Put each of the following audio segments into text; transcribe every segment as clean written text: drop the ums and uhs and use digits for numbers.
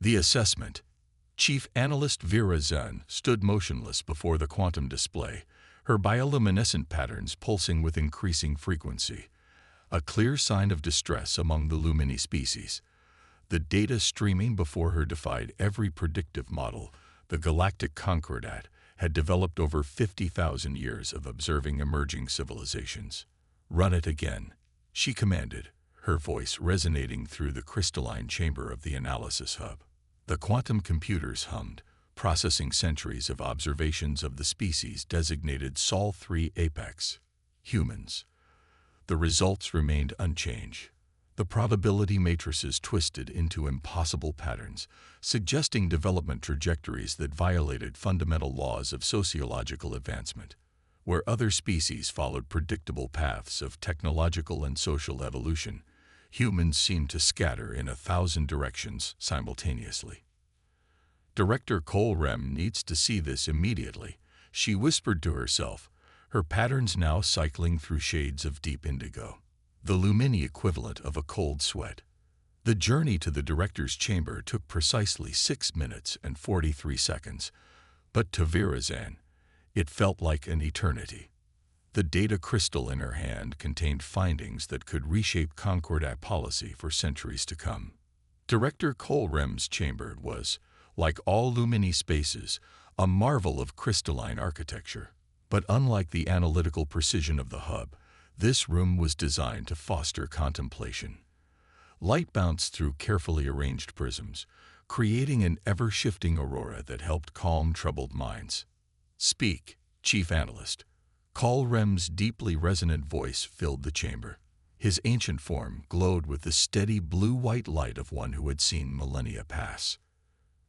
The assessment. Chief Analyst Vera Zun stood motionless before the quantum display, her bioluminescent patterns pulsing with increasing frequency, a clear sign of distress among the Lumini species. The data streaming before her defied every predictive model the Galactic Concordat had developed over 50,000 years of observing emerging civilizations. "Run it again," she commanded, her voice resonating through the crystalline chamber of the analysis hub. The quantum computers hummed, processing centuries of observations of the species designated Sol 3 Apex, humans. The results remained unchanged. The probability matrices twisted into impossible patterns, suggesting development trajectories that violated fundamental laws of sociological advancement. Where other species followed predictable paths of technological and social evolution, humans seemed to scatter in 1,000 directions simultaneously. Director Cole Rem needs to see this immediately, she whispered to herself, her patterns now cycling through shades of deep indigo, the Lumini equivalent of a cold sweat. The journey to the director's chamber took precisely 6 minutes and 43 seconds, but to Vera Zan, it felt like an eternity. The data crystal in her hand contained findings that could reshape Concordat policy for centuries to come. Director Cole Rem's chamber was, like all Lumini spaces, a marvel of crystalline architecture. But unlike the analytical precision of the hub, this room was designed to foster contemplation. Light bounced through carefully arranged prisms, creating an ever-shifting aurora that helped calm troubled minds. "Speak, Chief Analyst." Cole Rem's deeply resonant voice filled the chamber. His ancient form glowed with the steady blue-white light of one who had seen millennia pass.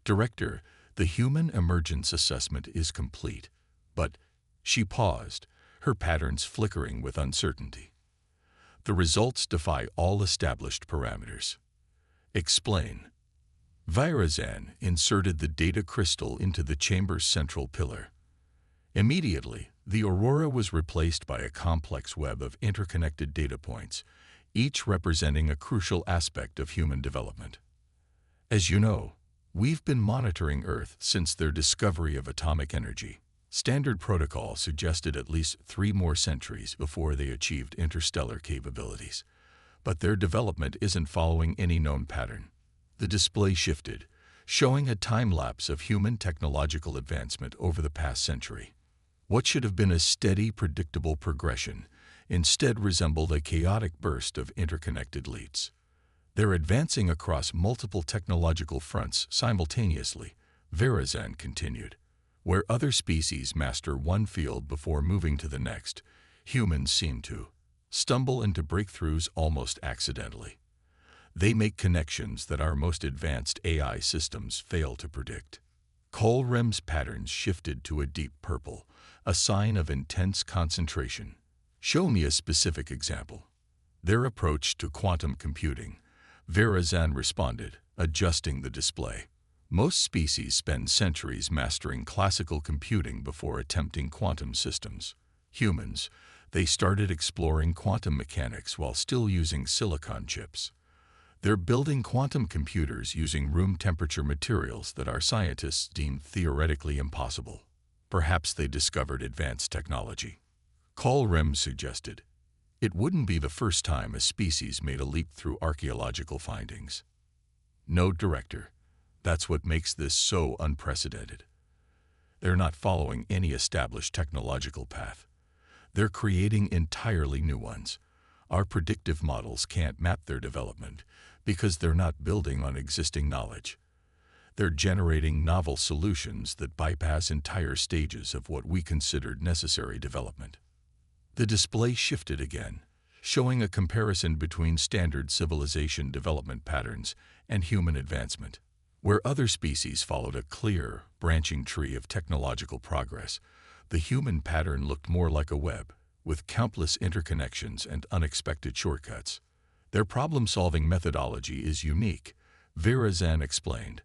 "Director, the human emergence assessment is complete, but..." She paused, her patterns flickering with uncertainty. "The results defy all established parameters." "Explain." Vera Zan inserted the data crystal into the chamber's central pillar. Immediately, the aurora was replaced by a complex web of interconnected data points, each representing a crucial aspect of human development. "As you know, we've been monitoring Earth since their discovery of atomic energy. Standard protocol suggested at least 3 more centuries before they achieved interstellar capabilities. But their development isn't following any known pattern." The display shifted, showing a time-lapse of human technological advancement over the past century. What should have been a steady, predictable progression instead resembled a chaotic burst of interconnected leaps. "They're advancing across multiple technological fronts simultaneously," Vera Zan continued. "Where other species master one field before moving to the next, humans seem to stumble into breakthroughs almost accidentally. They make connections that our most advanced AI systems fail to predict." Cole Rem's patterns shifted to a deep purple, a sign of intense concentration. "Show me a specific example." "Their approach to quantum computing," Vera Zan responded, adjusting the display. "Most species spend centuries mastering classical computing before attempting quantum systems. Humans, they started exploring quantum mechanics while still using silicon chips. They're building quantum computers using room-temperature materials that our scientists deemed theoretically impossible. Perhaps they discovered advanced technology." Cole Rem suggested, "It wouldn't be the first time a species made a leap through archaeological findings." "No, Director. That's what makes this so unprecedented. They're not following any established technological path. They're creating entirely new ones. Our predictive models can't map their development because they're not building on existing knowledge. They're generating novel solutions that bypass entire stages of what we considered necessary development." The display shifted again, showing a comparison between standard civilization development patterns and human advancement. Where other species followed a clear, branching tree of technological progress, the human pattern looked more like a web, with countless interconnections and unexpected shortcuts. "Their problem-solving methodology is unique," Vera Zan explained.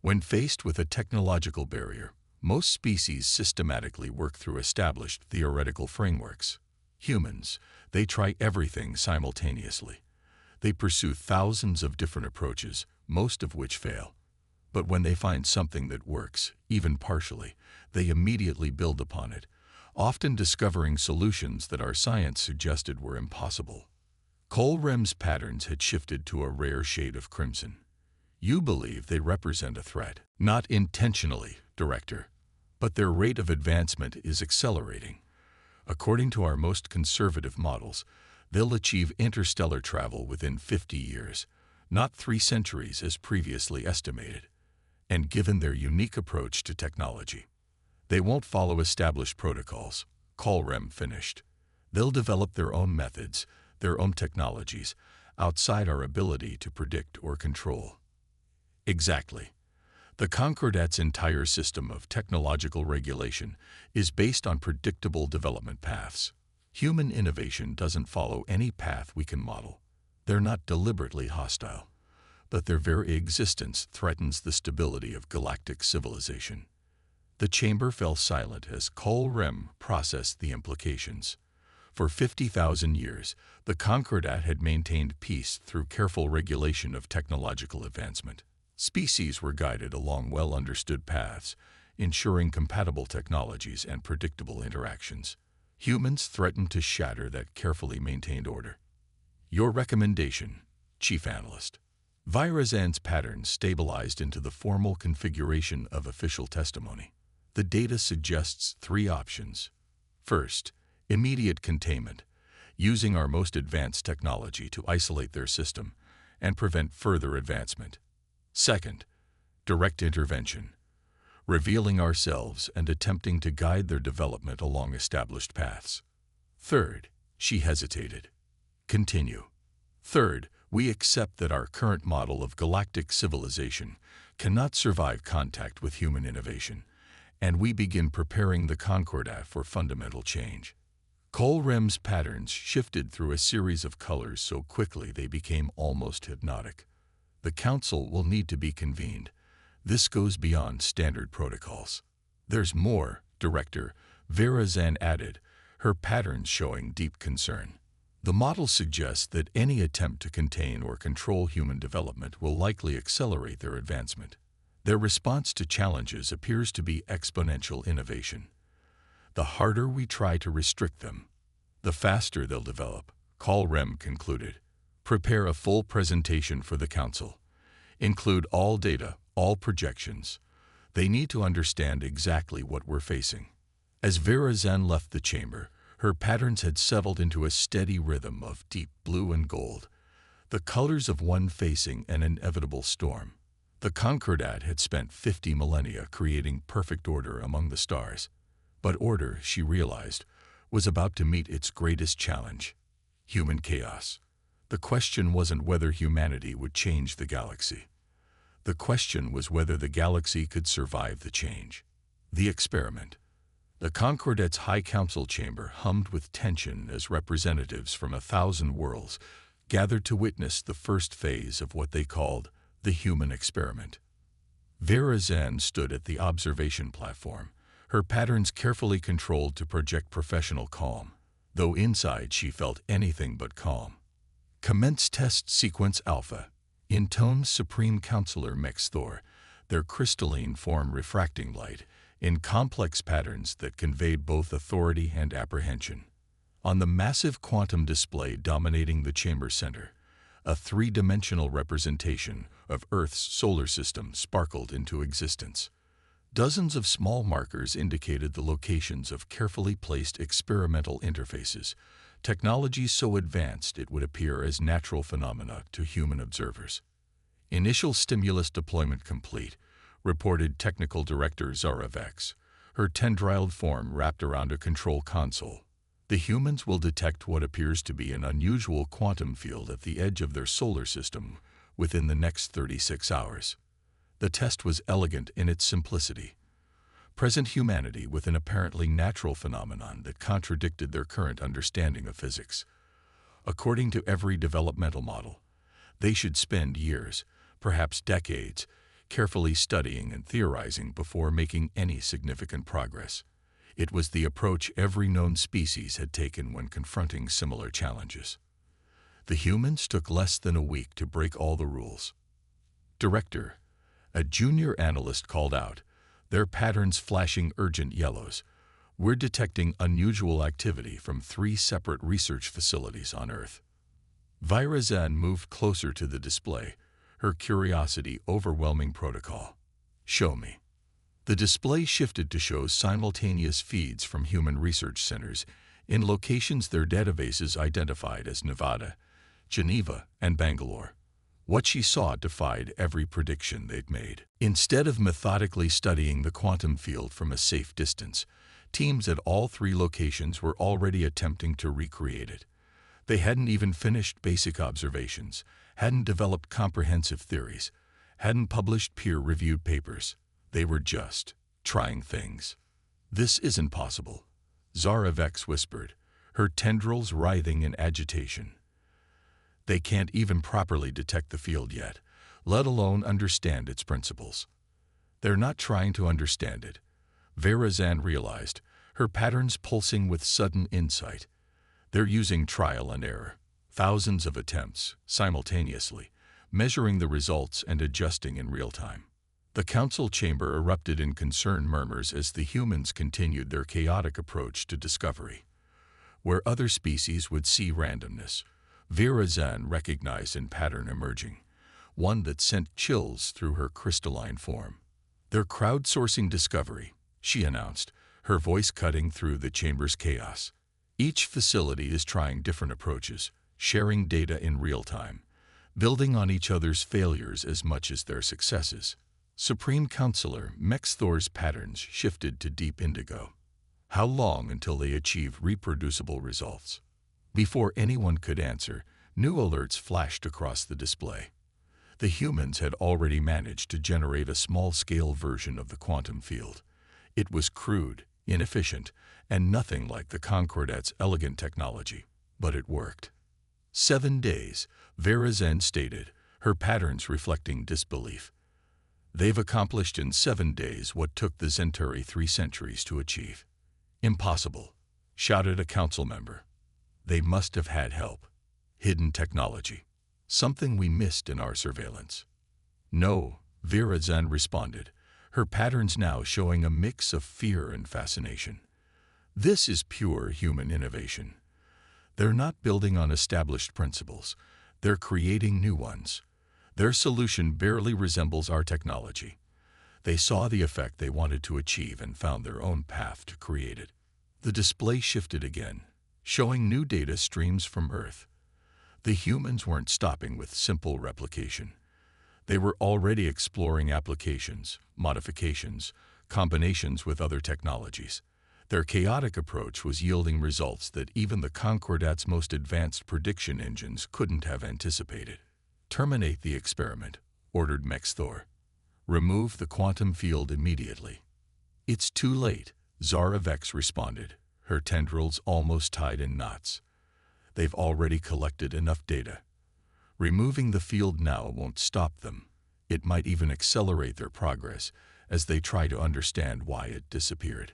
"When faced with a technological barrier, most species systematically work through established theoretical frameworks. Humans, they try everything simultaneously. They pursue thousands of different approaches, most of which fail. But when they find something that works, even partially, they immediately build upon it, often discovering solutions that our science suggested were impossible. Colrem's patterns had shifted to a rare shade of crimson. You believe they represent a threat. Not intentionally, Director, but their rate of advancement is accelerating. According to our most conservative models, they'll achieve interstellar travel within 50 years, not 3 centuries as previously estimated. And given their unique approach to technology, they won't follow established protocols, Colrem finished. They'll develop their own methods, their own technologies, outside our ability to predict or control. Exactly. The Concordat's entire system of technological regulation is based on predictable development paths. Human innovation doesn't follow any path we can model. They're not deliberately hostile, but their very existence threatens the stability of galactic civilization. The chamber fell silent as Colrem processed the implications. For 50,000 years, the Concordat had maintained peace through careful regulation of technological advancement. Species were guided along well-understood paths, ensuring compatible technologies and predictable interactions. Humans threatened to shatter that carefully maintained order. Your recommendation, Chief Analyst. Virazan's patterns stabilized into the formal configuration of official testimony. The data suggests 3 options. First, immediate containment, using our most advanced technology to isolate their system and prevent further advancement. Second, direct intervention, revealing ourselves and attempting to guide their development along established paths. Third, she hesitated. Continue. Third, we accept that our current model of galactic civilization cannot survive contact with human innovation, and we begin preparing the Concordat for fundamental change. Colrem's patterns shifted through a series of colors so quickly they became almost hypnotic. The Council will need to be convened. This goes beyond standard protocols. There's more, Director, Virazan added, her patterns showing deep concern. The model suggests that any attempt to contain or control human development will likely accelerate their advancement. Their response to challenges appears to be exponential innovation. The harder we try to restrict them, the faster they'll develop, Colrem concluded. Prepare a full presentation for the Council. Include all data, all projections. They need to understand exactly what we're facing. As Virazan left the chamber, her patterns had settled into a steady rhythm of deep blue and gold, the colors of one facing an inevitable storm. The Concordat had spent 50 millennia creating perfect order among the stars. But order, she realized, was about to meet its greatest challenge: human chaos. The question wasn't whether humanity would change the galaxy. The question was whether the galaxy could survive the change. The experiment. The Concordat's High Council chamber hummed with tension as representatives from 1,000 worlds gathered to witness the first phase of what they called the human experiment. Virazan stood at the observation platform, her patterns carefully controlled to project professional calm, though inside she felt anything but calm. Commence Test Sequence Alpha, intoned Supreme Counselor Mexthor, their crystalline form refracting light in complex patterns that conveyed both authority and apprehension. On the massive quantum display dominating the chamber center, a 3-dimensional representation of Earth's solar system sparkled into existence. Dozens of small markers indicated the locations of carefully placed experimental interfaces, technology so advanced it would appear as natural phenomena to human observers. Initial stimulus deployment complete, reported Technical Director Zaravex, her tendriled form wrapped around a control console. The humans will detect what appears to be an unusual quantum field at the edge of their solar system within the next 36 hours. The test was elegant in its simplicity. Present humanity with an apparently natural phenomenon that contradicted their current understanding of physics. According to every developmental model, they should spend years, perhaps decades, carefully studying and theorizing before making any significant progress. It was the approach every known species had taken when confronting similar challenges. The humans took less than a week to break all the rules. Director, A junior analyst called out, their patterns flashing urgent yellows. We're detecting unusual activity from 3 separate research facilities on Earth. Virazan moved closer to the display, her curiosity overwhelming protocol. Show me. The display shifted to show simultaneous feeds from human research centers in locations their databases identified as Nevada, Geneva, and Bangalore. What she saw defied every prediction they'd made. Instead of methodically studying the quantum field from a safe distance, teams at all 3 locations were already attempting to recreate it. They hadn't even finished basic observations, hadn't developed comprehensive theories, hadn't published peer-reviewed papers. They were just trying things. This isn't possible, Zara Vex whispered, her tendrils writhing in agitation. They can't even properly detect the field yet, let alone understand its principles. They're not trying to understand it, Virazan realized, her patterns pulsing with sudden insight. They're using trial and error, thousands of attempts, simultaneously, measuring the results and adjusting in real time. The council chamber erupted in concerned murmurs as the humans continued their chaotic approach to discovery. Where other species would see randomness, Virazan recognized a pattern emerging, one that sent chills through her crystalline form. They're crowdsourcing discovery, she announced, her voice cutting through the chamber's chaos. Each facility is trying different approaches, sharing data in real time, building on each other's failures as much as their successes. Supreme Counselor Mexthor's patterns shifted to deep indigo. How long until they achieve reproducible results? Before anyone could answer, new alerts flashed across the display. The humans had already managed to generate a small-scale version of the quantum field. It was crude, inefficient, and nothing like the Concordat's elegant technology, but it worked. 7 days, Virazan stated, her patterns reflecting disbelief. They've accomplished in 7 days what took the Centauri 3 centuries to achieve. Impossible, shouted a council member. They must have had help. Hidden technology. Something we missed in our surveillance. No, Virazan responded, her patterns now showing a mix of fear and fascination. This is pure human innovation. They're not building on established principles. They're creating new ones. Their solution barely resembles our technology. They saw the effect they wanted to achieve and found their own path to create it. The display shifted again, showing new data streams from Earth. The humans weren't stopping with simple replication. They were already exploring applications, modifications, combinations with other technologies. Their chaotic approach was yielding results that even the Concordat's most advanced prediction engines couldn't have anticipated. Terminate the experiment, ordered Mexthor. Remove the quantum field immediately. It's too late, Zara Vex responded, her tendrils almost tied in knots. They've already collected enough data. Removing the field now won't stop them. It might even accelerate their progress as they try to understand why it disappeared.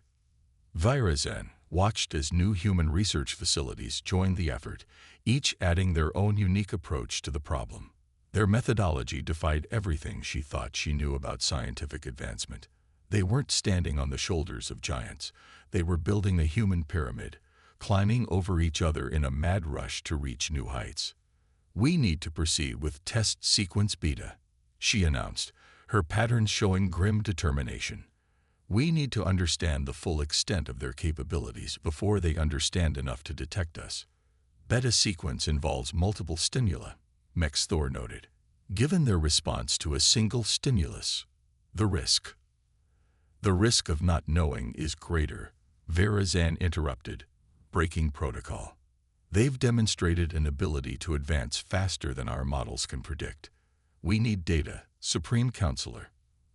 Virazan watched as new human research facilities joined the effort, each adding their own unique approach to the problem. Their methodology defied everything she thought she knew about scientific advancement. They weren't standing on the shoulders of giants. They were building a human pyramid, climbing over each other in a mad rush to reach new heights. We need to proceed with test sequence beta, she announced, her patterns showing grim determination. We need to understand the full extent of their capabilities before they understand enough to detect us. Beta sequence involves multiple stimuli, Mexthor noted. Given their response to a single stimulus, the risk of not knowing is greater, Virazan interrupted, breaking protocol. They've demonstrated an ability to advance faster than our models can predict. We need data, Supreme Counselor.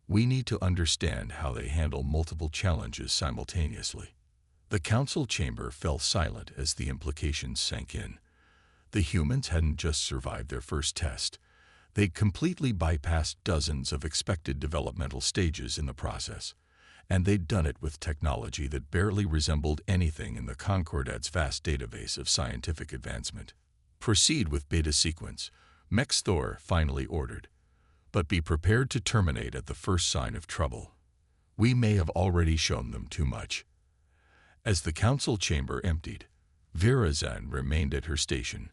We need to understand how they handle multiple challenges simultaneously. The council chamber fell silent as the implications sank in. The humans hadn't just survived their first test. They'd completely bypassed dozens of expected developmental stages in the process. And they'd done it with technology that barely resembled anything in the Concordat's vast database of scientific advancement. Proceed with beta sequence, Mexthor finally ordered. but be prepared to terminate at the first sign of trouble. We may have already shown them too much." As the council chamber emptied, Virazan remained at her station,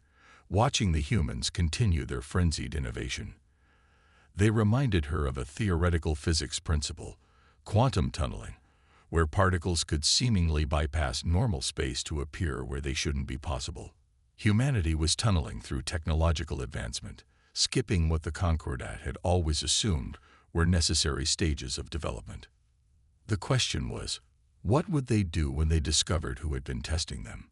watching the humans continue their frenzied innovation. They reminded her of a theoretical physics principle, quantum tunneling, where particles could seemingly bypass normal space to appear where they shouldn't be possible. Humanity was tunneling through technological advancement, skipping what the Concordat had always assumed were necessary stages of development. The question was, what would they do when they discovered who had been testing them?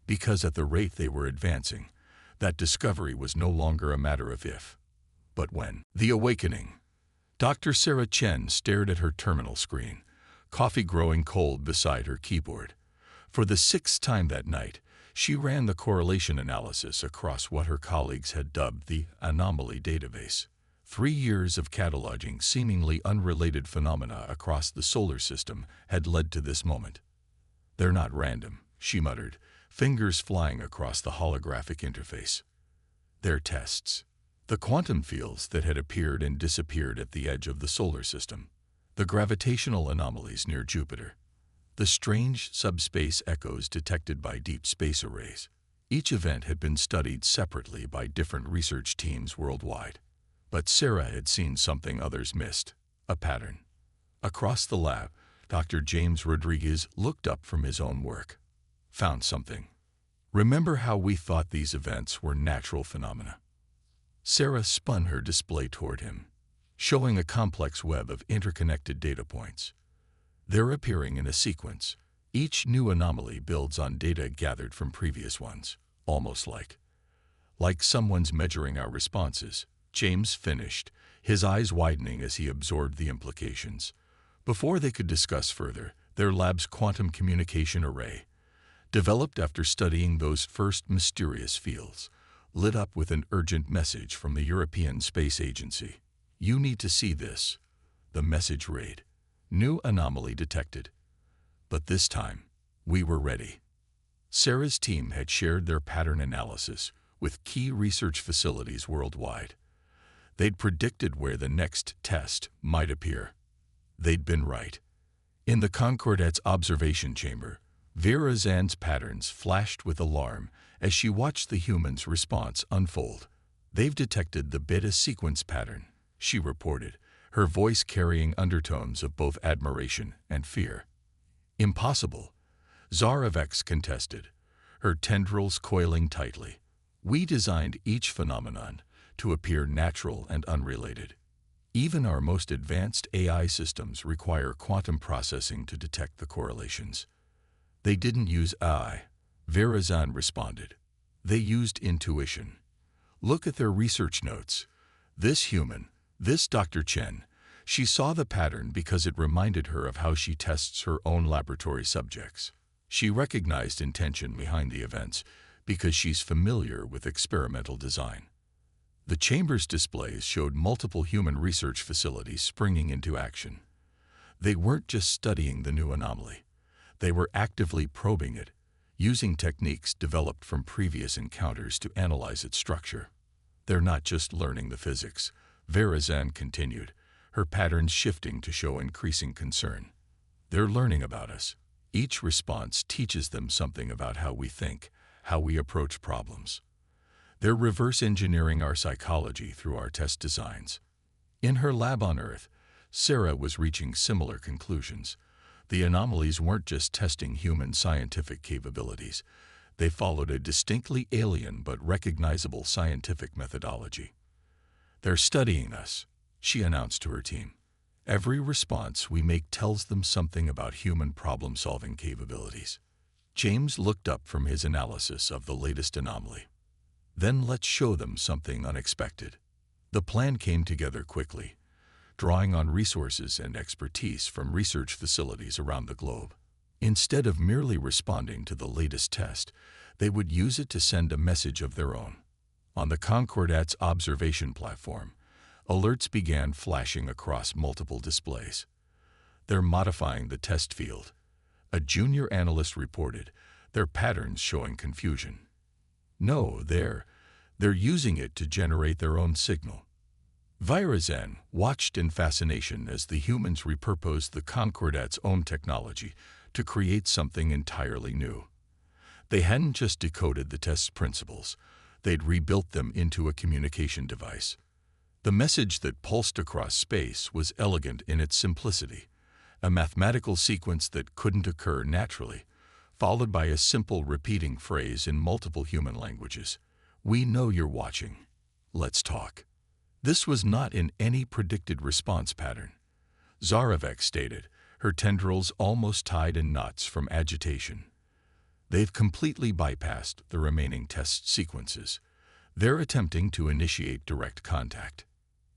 Because at the rate they were advancing, that discovery was no longer a matter of if, but when. The awakening. Dr. Sarah Chen stared at her terminal screen, coffee growing cold beside her keyboard. For the 6th time that night, she ran the correlation analysis across what her colleagues had dubbed the anomaly database. 3 years of cataloging seemingly unrelated phenomena across the solar system had led to this moment. "They're not random," she muttered, fingers flying across the holographic interface. "They're tests. The quantum fields that had appeared and disappeared at the edge of the solar system, the gravitational anomalies near Jupiter, the strange subspace echoes detected by deep space arrays. Each event had been studied separately by different research teams worldwide. But Sarah had seen something others missed, a pattern. Across the lab, Dr. James Rodriguez looked up from his own work. "Found something. Remember how we thought these events were natural phenomena?" Sarah spun her display toward him, showing a complex web of interconnected data points. "They're appearing in a sequence. Each new anomaly builds on data gathered from previous ones, almost like someone's measuring our responses." James finished, his eyes widening as he absorbed the implications. Before they could discuss further, their lab's quantum communication array, developed after studying those first mysterious fields, lit up with an urgent message from the European Space Agency. "You need to see this." The message read, "New anomaly detected." But this time, we were ready. Sarah's team had shared their pattern analysis with key research facilities worldwide. They'd predicted where the next test might appear. They'd been right. In the Concordat's observation chamber, Vera Zan's patterns flashed with alarm as she watched the humans' response unfold. "They've detected the beta sequence pattern," she reported, her voice carrying undertones of both admiration and fear. "Impossible," Zarevex contested, her tendrils coiling tightly. "We designed each phenomenon to appear natural and unrelated. Even our most advanced AI systems require quantum processing to detect the correlations." "They didn't use AI," Virazan responded. "They used intuition. Look at their research notes. This human, this Dr. Chen, she saw the pattern because it reminded her of how she tests her own laboratory subjects. She recognized intention behind the events because she's familiar with experimental design." The chamber's displays showed multiple human research facilities springing into action. They weren't just studying the new anomaly. They were actively probing it, using techniques developed from previous encounters to analyze its structure. "They're not just learning the physics," Virazan continued, her patterns shifting to show increasing concern. "They're learning about us. Each response teaches them something about how we think, how we approach problems. They're reverse engineering our psychology through our test designs." In her lab on Earth, Sarah was reaching similar conclusions. The anomalies weren't just testing human scientific capabilities. They followed a distinctly alien but recognizable scientific methodology. "They're studying us," she announced to her team. "Every response we make tells them something about human problem-solving capabilities." James looked up from his analysis of the latest anomaly. "Then let's show them something unexpected." The plan came together quickly, drawing on resources and expertise from research facilities around the globe. Instead of merely responding to the latest test, they would use it to send a message of their own. On the Concordat's observation platform, alerts began flashing across multiple displays. "They're modifying the test field," a junior analyst reported, their patterns showing confusion. "No, they're using it to generate their own signal." Virazan watched in fascination as the humans repurposed the Concordat's own technology to create something entirely new. They hadn't just decoded the test's principles, they'd rebuilt them into a communication device. The message that pulsed across space was elegant in its simplicity, a mathematical sequence that couldn't occur naturally, followed by a simple repeating phrase in multiple human languages. "We know you're watching. Let's talk." This was not in any predicted response pattern. Zaravek stated, her tendrils almost tied in knots from agitation. They've completely bypassed the remaining test sequences. They're attempting to initiate direct contact.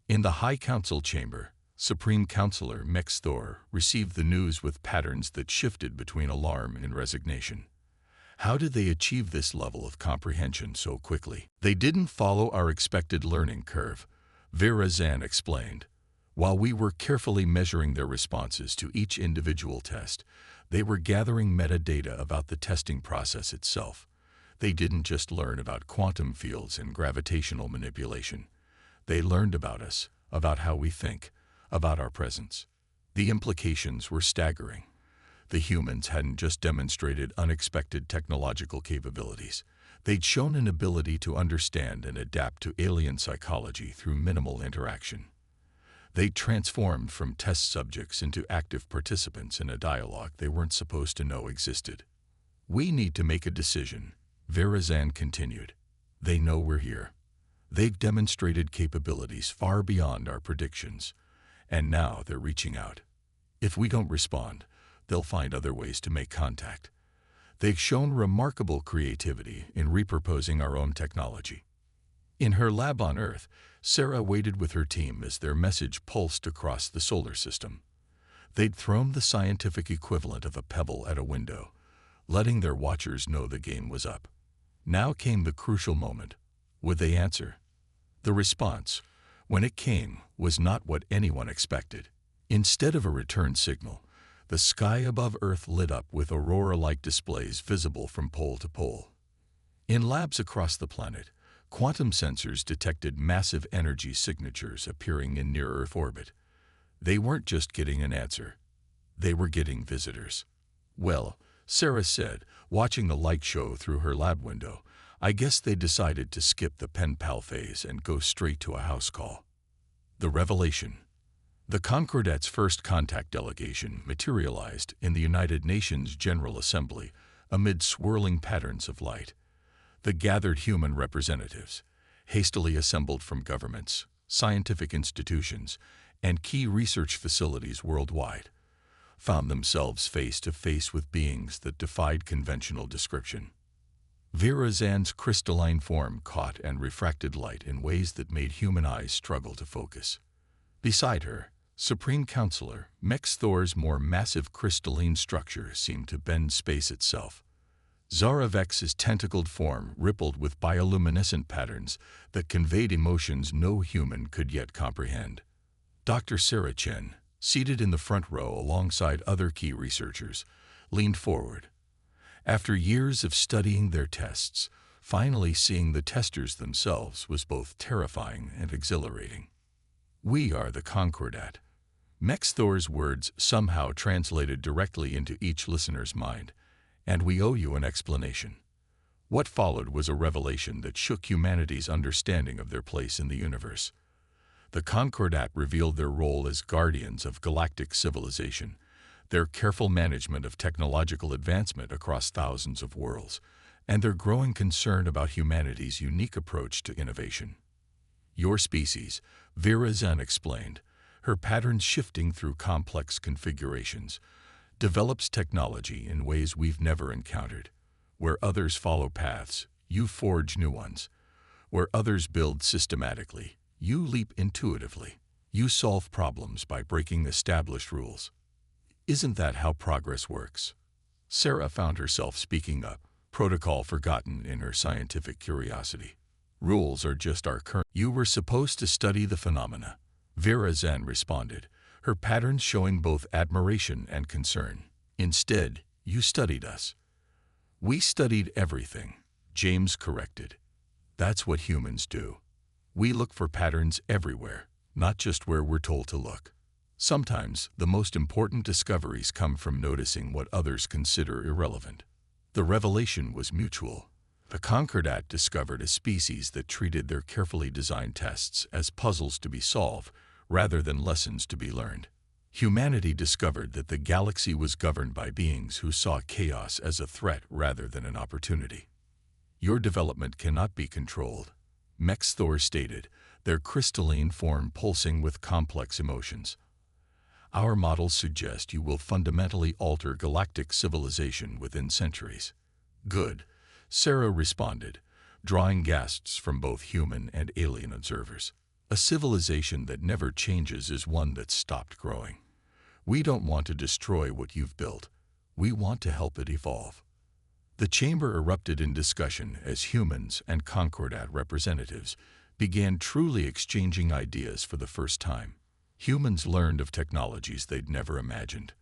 In the High Council chamber, Supreme Counselor Mex Thor received the news with patterns that shifted between alarm and resignation. How did they achieve this level of comprehension so quickly? They didn't follow our expected learning curve, Virazan explained. While we were carefully measuring their responses to each individual test, they were gathering metadata about the testing process itself. They didn't just learn about quantum fields and gravitational manipulation. They learned about us, about how we think, about our presence. The implications were staggering. The humans hadn't just demonstrated unexpected technological capabilities. They'd shown an ability to understand and adapt to alien psychology through minimal interaction. They transformed from test subjects into active participants in a dialogue they weren't supposed to know existed. "We need to make a decision," Virazan continued. "They know we're here. They've demonstrated capabilities far beyond our predictions, and now they're reaching out. If we don't respond, they'll find other ways to make contact. They've shown remarkable creativity in repurposing our own technology." In her lab on Earth, Sarah waited with her team as their message pulsed across the solar system. They'd thrown the scientific equivalent of a pebble at a window, letting their watchers know the game was up. Now came the crucial moment. Would they answer? The response, when it came, was not what anyone expected. Instead of a return signal, the sky above Earth lit up with aurora-like displays visible from pole to pole. In labs across the planet, quantum sensors detected massive energy signatures appearing in near-Earth orbit. They weren't just getting an answer. They were getting visitors. "Well," Sarah said, watching the light show through her lab window, "I guess they decided to skip the pen pal phase and go straight to a house call." The revelation. The Concordat's first contact delegation materialized in the United Nations General Assembly amid swirling patterns of light. The gathered human representatives, hastily assembled from governments, scientific institutions, and key research facilities worldwide, found themselves face to face with beings that defied conventional description. Virazan's crystalline form caught and refracted light in ways that made human eyes struggle to focus. Beside her, Supreme Counselor Mex Thor's more massive crystalline structure seemed to bend space itself. Zaravex's tentacled form rippled with bioluminescent patterns that conveyed emotions no human could yet comprehend. Dr. Sarah Chen, seated in the front row alongside other key researchers, leaned forward. After years of studying their tests, finally seeing the testers themselves was both terrifying and exhilarating. "We are the Concordat." Mex Thor's words somehow translated directly into each listener's mind. "And we owe you an explanation." What followed was a revelation that shook humanity's understanding of their place in the universe. The Concordat revealed their role as guardians of galactic civilization, their careful management of technological advancement across thousands of worlds, and their growing concern about humanity's unique approach to innovation. "Your species," Virazan explained, her patterns shifting through complex configurations, develops technology in ways we've never encountered. Where others follow paths, you forge new ones. Where others build systematically, you leap intuitively. You solve problems by breaking established rules. Isn't that how progress works? Sarah found herself speaking up, protocol forgotten in her scientific curiosity. Rules are just our current. "You were supposed to study the phenomena," Virazan responded, her patterns showing both admiration and concern. "Instead, you studied us." "We studied everything," James corrected. "That's what humans do. We look for patterns everywhere, not just where we're told to look. Sometimes, the most important discoveries come from noticing what others consider irrelevant. The revelation was mutual. The Concordat discovered a species that treated their carefully designed tests as puzzles to be solved rather than lessons to be learned. Humanity discovered that the galaxy was governed by beings who saw chaos as a threat rather than an opportunity. Your development cannot be controlled, Mexthor stated, their crystalline form pulsing with complex emotions. Our models suggest you will fundamentally alter galactic civilization within centuries. Good, Sarah responded, drawing gasps from both human and alien observers. A civilization that never changes is one that's stopped growing. We don't want to destroy what you've built. We want to help it evolve. The chamber erupted in discussion as humans and Concordat representatives began truly exchanging ideas for the first time. Humans learned of technologies they'd never imagined,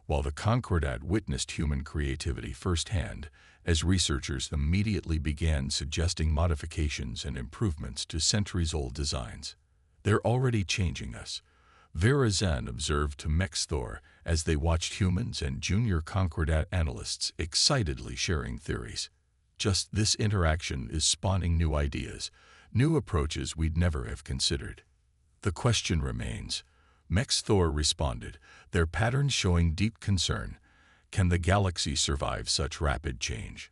while the Concordat witnessed human creativity firsthand as researchers immediately began suggesting modifications and improvements to centuries-old designs. They're already changing us, Vera Zen observed to Mexthor as they watched humans and junior Concordat analysts excitedly sharing theories. Just this interaction is spawning new ideas, new approaches we'd never have considered. The question remains, Mexthor responded, their patterns showing deep concern. Can the galaxy survive such rapid change?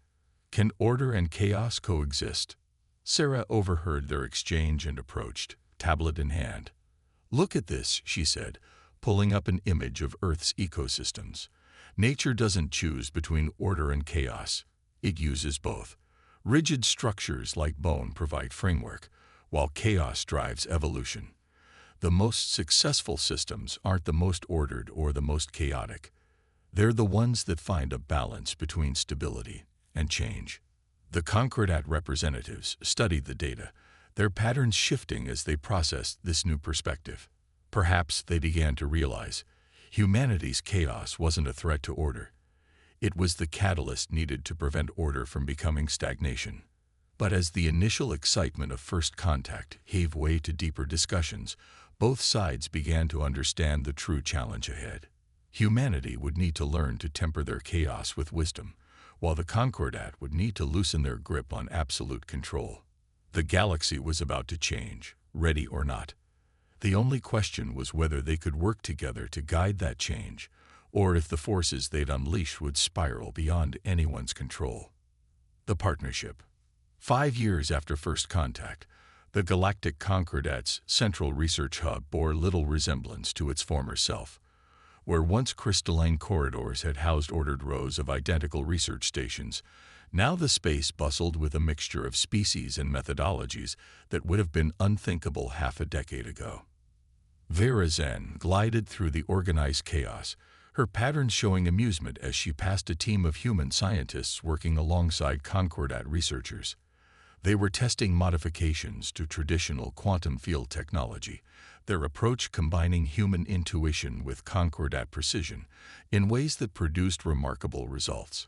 Can order and chaos coexist? Sarah overheard their exchange and approached, tablet in hand. Look at this, she said, pulling up an image of Earth's ecosystems. Nature doesn't choose between order and chaos. It uses both. Rigid structures like bone provide framework, while chaos drives evolution. The most successful systems aren't the most ordered or the most chaotic. They're the ones that find a balance between stability and change. The Concordat representatives studied the data, their patterns shifting as they processed this new perspective. Perhaps they began to realize humanity's chaos wasn't a threat to order. It was the catalyst needed to prevent order from becoming stagnation. But as the initial excitement of first contact gave way to deeper discussions, both sides began to understand the true challenge ahead. Humanity would need to learn to temper their chaos with wisdom, while the Concordat would need to loosen their grip on absolute control. The galaxy was about to change, ready or not. The only question was whether they could work together to guide that change, or if the forces they'd unleash would spiral beyond anyone's control. The partnership. 5 years after first contact, the Galactic Concordat's central research hub bore little resemblance to its former self. Where once crystalline corridors had housed ordered rows of identical research stations, now the space bustled with a mixture of species and methodologies that would have been unthinkable half a decade ago. Vera Zen glided through the organized chaos, her patterns showing amusement as she passed a team of human scientists working alongside Concordat researchers. They were testing modifications to traditional quantum field technology, their approach combining human intuition with Concordat precision in ways that produced remarkable results.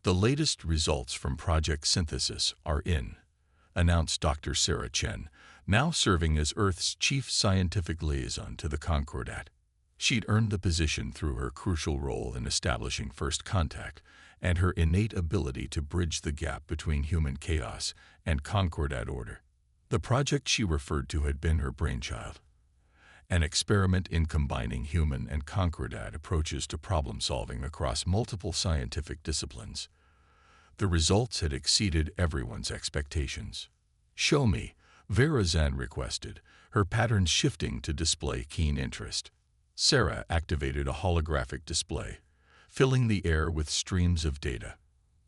The latest results from Project Synthesis are in, announced Dr. Sarah Chen, now serving as Earth's chief scientific liaison to the Concordat. She'd earned the position through her crucial role in establishing first contact and her innate ability to bridge the gap between human chaos and Concordat order. The project she referred to had been her brainchild, an experiment in combining human and Concordat approaches to problem-solving across multiple scientific disciplines. The results had exceeded everyone's expectations. "Show me," Vera Zen requested, her patterns shifting to display keen interest. Sarah activated a holographic display, filling the air with streams of data.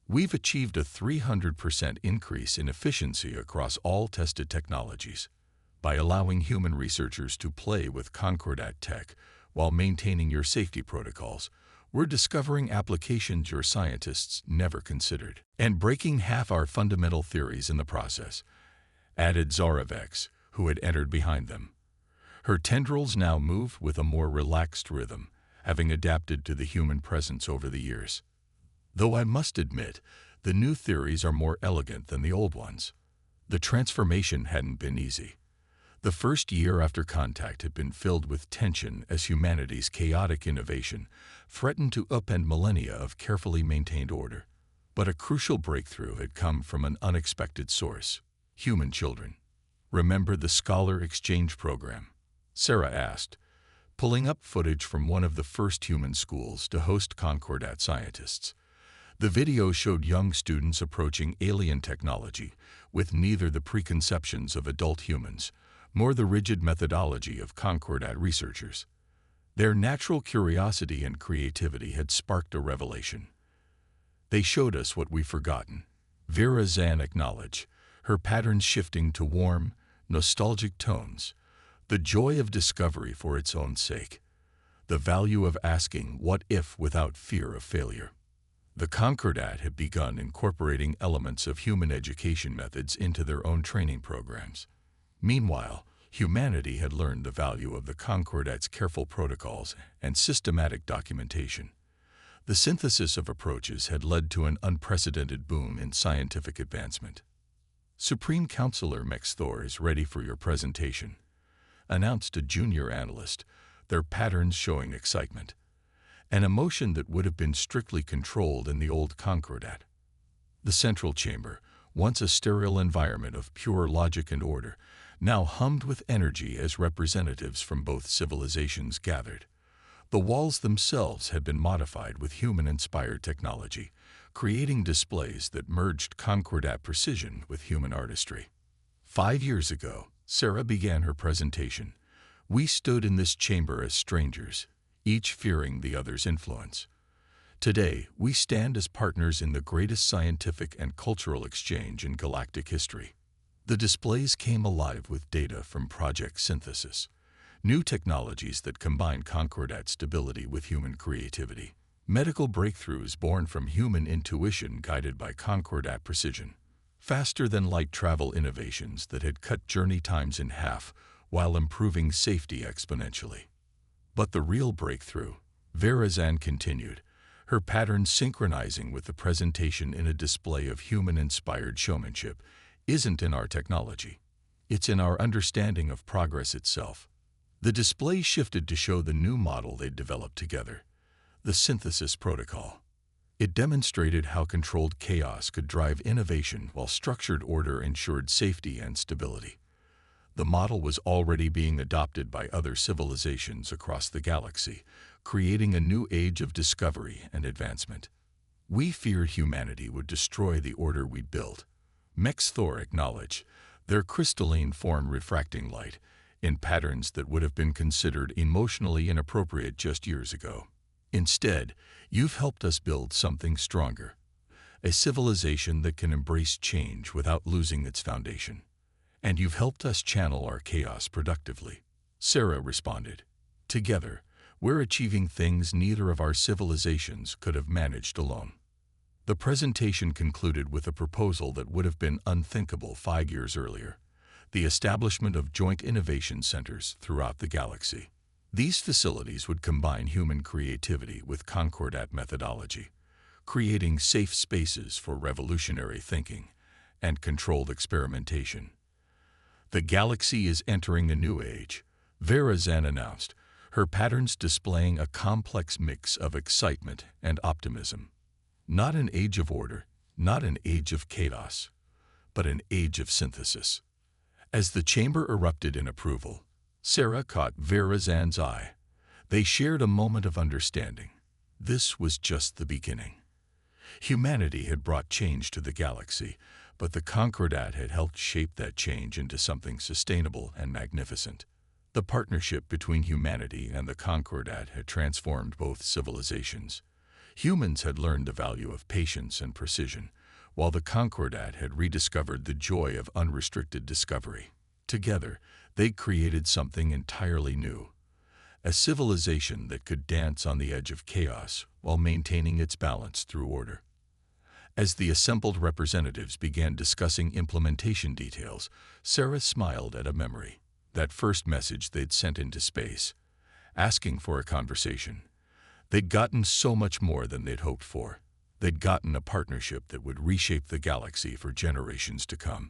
"We've achieved a 300% increase in efficiency across all tested technologies. By allowing human researchers to play with Concordat tech while maintaining your safety protocols, we're discovering applications your scientists never considered, and breaking half our fundamental theories in the process," added Zaravex, who had entered behind them. Her tendrils now moved with a more relaxed rhythm, having adapted to the human presence over the years. "Though I must admit, the new theories are more elegant than the old ones." The transformation hadn't been easy. The first year after contact had been filled with tension as humanity's chaotic innovation threatened to upend millennia of carefully maintained order. But a crucial breakthrough had come from an unexpected source: human children. "Remember the Scholar Exchange Program?" Sarah asked, pulling up footage from one of the first human schools to host Concordat scientists. The video showed young students approaching alien technology with neither the preconceptions of adult humans nor the rigid methodology of Concordat researchers. Their natural curiosity and creativity had sparked a revelation. "They showed us what we've forgotten," Vera Zan acknowledged, her patterns shifting to warm, nostalgic tones. "The joy of discovery for its own sake. The value of asking what if without fear of failure." The Concordat had begun incorporating elements of human education methods into their own training programs. Meanwhile, humanity had learned the value of the Concordat's careful protocols and systematic documentation. The synthesis of approaches had led to an unprecedented boom in scientific advancement. "Supreme Counselor Mex Thor is ready for your presentation," announced a junior analyst, their patterns showing excitement. An emotion that would have been strictly controlled in the old Concordat. The central chamber, once a sterile environment of pure logic and order, now hummed with energy as representatives from both civilizations gathered. The walls themselves had been modified with human-inspired technology, creating displays that merged Concordat precision with human artistry. 5 years ago, Sarah began her presentation. "We stood in this chamber as strangers, each fearing the other's influence. Today, we stand as partners in the greatest scientific and cultural exchange in galactic history." The displays came alive with data from Project Synthesis, new technologies that combine Concordat stability with human creativity, medical breakthroughs born from human intuition guided by Concordat precision, faster-than-light travel innovations that had cut journey times in half while improving safety exponentially. But the real breakthrough, Vera Zan continued, her patterns synchronizing with the presentation in a display of human-inspired showmanship, isn't in our technology. It's in our understanding of progress itself. The display shifted to show the new model they'd developed together, the synthesis protocol. It demonstrated how controlled chaos could drive innovation while structured order ensured safety and stability. The model was already being adopted by other civilizations across the galaxy, creating a new age of discovery and advancement. "We feared humanity would destroy the order we built," Mex Thor acknowledged, their crystalline form refracting light in patterns that would have been considered emotionally inappropriate just years ago. "Instead, you've helped us build something stronger, a civilization that can embrace change without losing its foundation. And you've helped us channel our chaos productively," Sarah responded. "Together, we're achieving things neither of our civilizations could have managed alone." The presentation concluded with a proposal that would have been unthinkable 5 years earlier: the establishment of joint innovation centers throughout the galaxy. These facilities would combine human creativity with Concordat methodology, creating safe spaces for revolutionary thinking and controlled experimentation. "The galaxy is entering a new age," Vera Zan announced, her patterns displaying a complex mix of excitement and optimism. "Not an age of order, not an age of chaos, but an age of synthesis." As the chamber erupted in approval, Sarah caught Vera Zan's eye. They shared a moment of understanding. This was just the beginning. Humanity had brought change to the galaxy, but the Concordat had helped shape that change into something sustainable and magnificent. The partnership between humanity and the Concordat had transformed both civilizations. Humans had learned the value of patience and precision, while the Concordat had rediscovered the joy of unrestricted discovery. Together, they created something entirely new, a civilization that could dance on the edge of chaos while maintaining its balance through order. As the assembled representatives began discussing implementation details, Sarah smiled at a memory, that first message they'd sent into space, asking for a conversation. They'd gotten so much more than they'd hoped for. They'd gotten a partnership that would reshape the galaxy for generations to come.